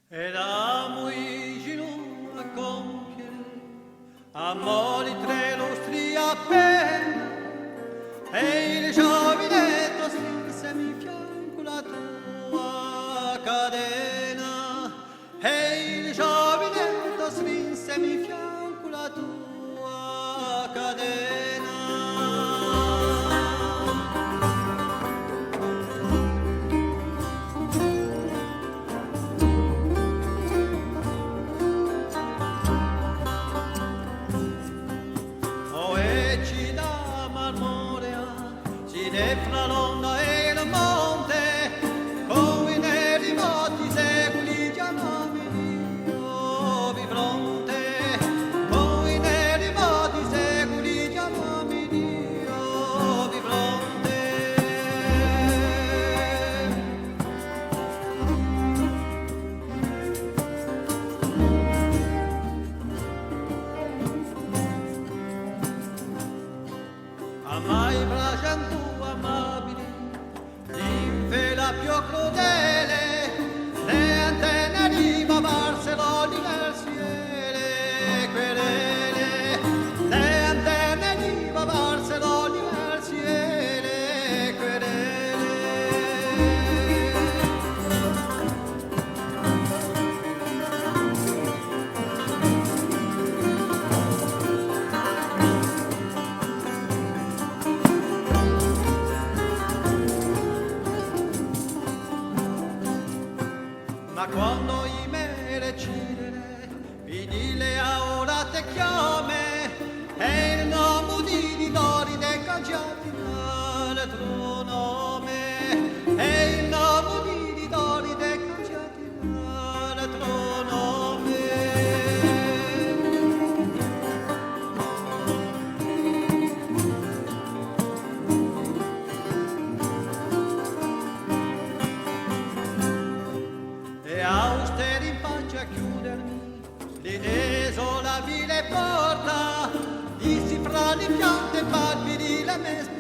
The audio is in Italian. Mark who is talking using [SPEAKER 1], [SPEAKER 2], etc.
[SPEAKER 1] Eravamo i giorni a compiere amori tre nostri appena e il giovinetto strinse mi fianco la tua cadena e il giovinetto strinse mi fianco la tua cadena. Fra l'onda e il monte, con i neri motti secoli chiamami Dio di fronte, con i neri motti secoli chiamami Dio di fronte. Amai bracciantu amabili, l'infela più crudele, le antenne di Barcellona nel cielo, querele, le antenne di Barcellona nel cielo, querele. Ma quando i me recidere, vidile a ora te chiame, e il nome di Doride cangiati dal tuo nome, e il nome di Doride cangiati dal tuo nome. E austeri in faccia a chiudermi l'inesolabile porta, dissi fra le piante palpidi la mesta